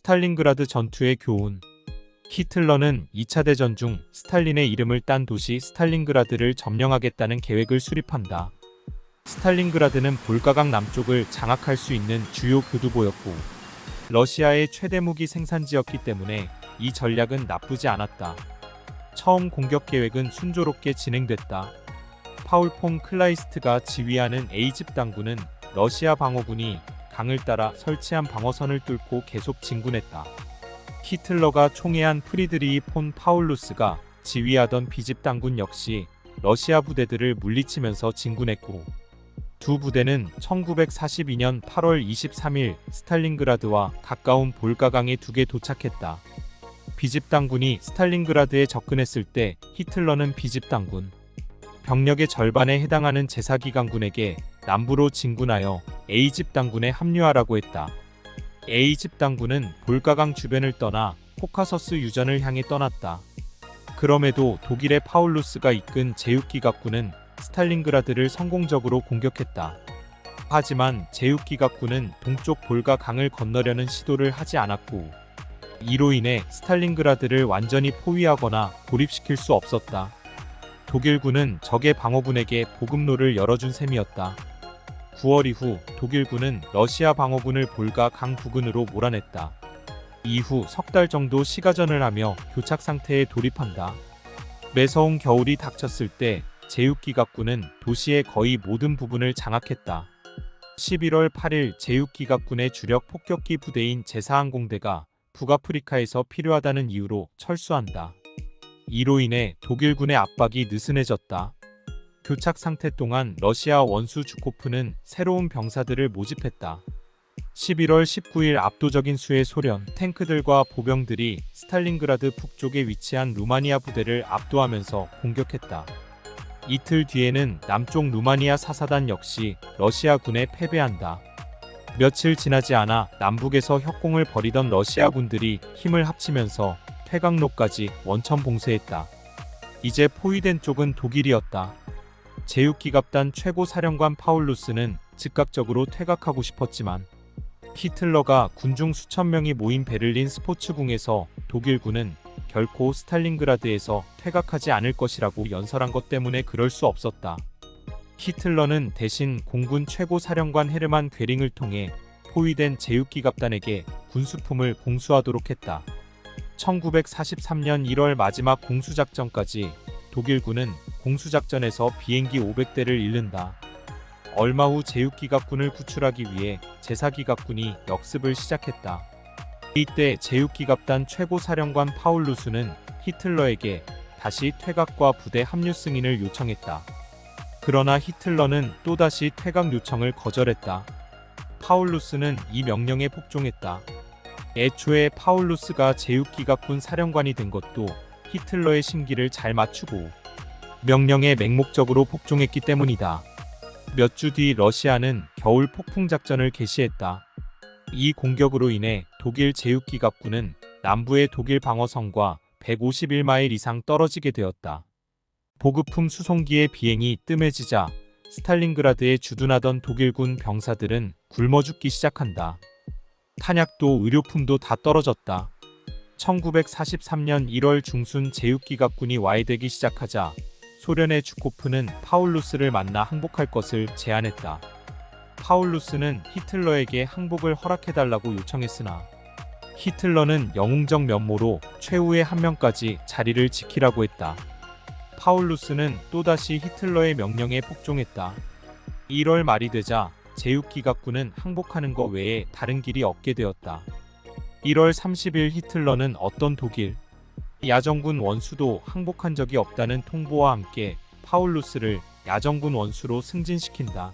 스탈린그라드 전투의 교훈. 히틀러는 2차 대전 중 스탈린의 이름을 딴 도시 스탈린그라드를 점령하겠다는 계획을 수립한다. 스탈린그라드는 볼가강 남쪽을 장악할 수 있는 주요 교두보였고 러시아의 최대 무기 생산지였기 때문에 이 전략은 나쁘지 않았다. 처음 공격 계획은 순조롭게 진행됐다. 파울 폰 클라이스트가 지휘하는 A집단군은 러시아 방어군이 강을 따라 설치한 방어선을 뚫고 계속 진군했다. 히틀러가 총애한 프리드리히 폰 파울루스가 지휘하던 B집단군 역시 러시아 부대들을 물리치면서 진군했고 두 부대는 1942년 8월 23일 스탈린그라드와 가까운 볼가강에 두개 도착했다. B집단군이 스탈린그라드에 접근했을 때 히틀러는 B집단군 병력의 절반에 해당하는 제사기관군에게 남부로 진군하여 A집단군에 합류하라고 했다. A집단군은 볼가강 주변을 떠나 코카서스 유전을 향해 떠났다. 그럼에도 독일의 파울루스가 이끈 제육기갑군은 스탈린그라드를 성공적으로 공격했다. 하지만 제육기갑군은 동쪽 볼가 강을 건너려는 시도를 하지 않았고 이로 인해 스탈린그라드를 완전히 포위하거나 고립시킬 수 없었다. 독일군은 적의 방어군에게 보급로를 열어준 셈이었다. 9월 이후 독일군은 러시아 방어군을 볼가 강 부근으로 몰아냈다. 이후 석 달 정도 시가전을 하며 교착 상태에 돌입한다. 매서운 겨울이 닥쳤을 때 제육기갑군은 도시의 거의 모든 부분을 장악했다. 11월 8일 제육기갑군의 주력 폭격기 부대인 제4항공대가 북아프리카에서 필요하다는 이유로 철수한다. 이로 인해 독일군의 압박이 느슨해졌다. 교착 상태 동안 러시아 원수 주코프는 새로운 병사들을 모집했다. 11월 19일 압도적인 수의 소련 탱크들과 보병들이 스탈린그라드 북쪽에 위치한 루마니아 부대를 압도하면서 공격했다. 이틀 뒤에는 남쪽 루마니아 사사단 역시 러시아군에 패배한다. 며칠 지나지 않아 남북에서 협공을 벌이던 러시아군들이 힘을 합치면서 퇴각로까지 원천 봉쇄했다. 이제 포위된 쪽은 독일이었다. 제육기갑단 최고 사령관 파울루스는 즉각적으로 퇴각하고 싶었지만 히틀러가 군중 수천 명이 모인 베를린 스포츠궁에서 독일군은 결코 스탈린그라드에서 퇴각하지 않을 것이라고 연설한 것 때문에 그럴 수 없었다. 히틀러는 대신 공군 최고 사령관 헤르만 괴링을 통해 포위된 제육기갑단에게 군수품을 공수하도록 했다. 1943년 1월 마지막 공수작전까지 독일군은 공수작전에서 비행기 500대를 잃는다. 얼마 후 제육기갑군을 구출하기 위해 제4기갑군이 역습을 시작했다. 이때 제육기갑단 최고사령관 파울루스는 히틀러에게 다시 퇴각과 부대 합류 승인을 요청했다. 그러나 히틀러는 또다시 퇴각 요청을 거절했다. 파울루스는 이 명령에 복종했다. 애초에 파울루스가 제육기갑군 사령관이 된 것도 히틀러의 심기를 잘 맞추고 명령에 맹목적으로 복종했기 때문이다. 몇 주 뒤 러시아는 겨울 폭풍 작전을 개시했다. 이 공격으로 인해 독일 제육기갑군은 남부의 독일 방어선과 151마일 이상 떨어지게 되었다. 보급품 수송기의 비행이 뜸해지자 스탈린그라드에 주둔하던 독일군 병사들은 굶어 죽기 시작한다. 탄약도 의료품도 다 떨어졌다. 1943년 1월 중순 제육기갑군이 와해되기 시작하자 소련의 주코프는 파울루스를 만나 항복할 것을 제안했다. 파울루스는 히틀러에게 항복을 허락해달라고 요청했으나 히틀러는 영웅적 면모로 최후의 한 명까지 자리를 지키라고 했다. 파울루스는 또다시 히틀러의 명령에 복종했다. 1월 말이 되자 제육기갑군은 항복하는 것 외에 다른 길이 없게 되었다. 1월 30일 히틀러는 어떤 독일 야전군 원수도 항복한 적이 없다는 통보와 함께 파울루스를 야전군 원수로 승진시킨다.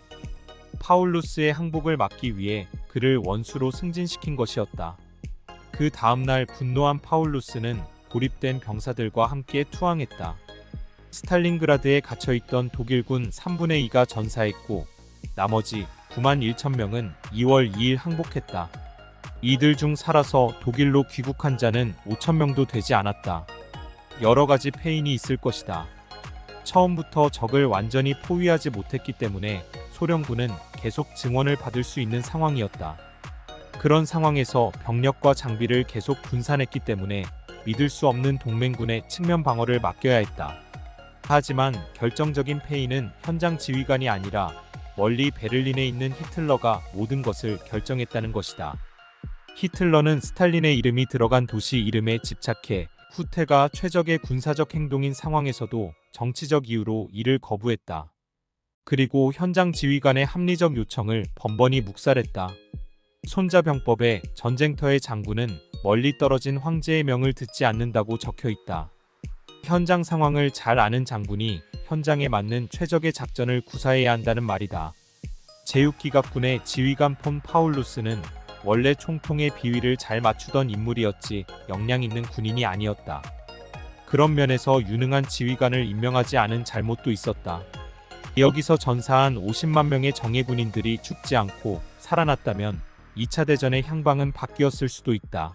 파울루스의 항복을 막기 위해 그를 원수로 승진시킨 것이었다. 그 다음날 분노한 파울루스는 고립된 병사들과 함께 투항했다. 스탈린그라드에 갇혀있던 독일군 3분의 2가 전사했고 나머지 9만 1천 명은 2월 2일 항복했다. 이들 중 살아서 독일로 귀국한 자는 5천 명도 되지 않았다. 여러 가지 패인이 있을 것이다. 처음부터 적을 완전히 포위하지 못했기 때문에 소련군은 계속 증원을 받을 수 있는 상황이었다. 그런 상황에서 병력과 장비를 계속 분산했기 때문에 믿을 수 없는 동맹군의 측면 방어를 맡겨야 했다. 하지만 결정적인 패인은 현장 지휘관이 아니라 멀리 베를린에 있는 히틀러가 모든 것을 결정했다는 것이다. 히틀러는 스탈린의 이름이 들어간 도시 이름에 집착해 후퇴가 최적의 군사적 행동인 상황에서도 정치적 이유로 이를 거부했다. 그리고 현장 지휘관의 합리적 요청을 번번이 묵살했다. 손자병법에 전쟁터의 장군은 멀리 떨어진 황제의 명을 듣지 않는다고 적혀 있다. 현장 상황을 잘 아는 장군이 현장에 맞는 최적의 작전을 구사해야 한다는 말이다. 제6기갑군의 지휘관 폰 파울루스는 원래 총통의 비위를 잘 맞추던 인물이었지 역량 있는 군인이 아니었다. 그런 면에서 유능한 지휘관을 임명하지 않은 잘못도 있었다. 여기서 전사한 50만 명의 정예 군인들이 죽지 않고 살아났다면 2차 대전의 향방은 바뀌었을 수도 있다.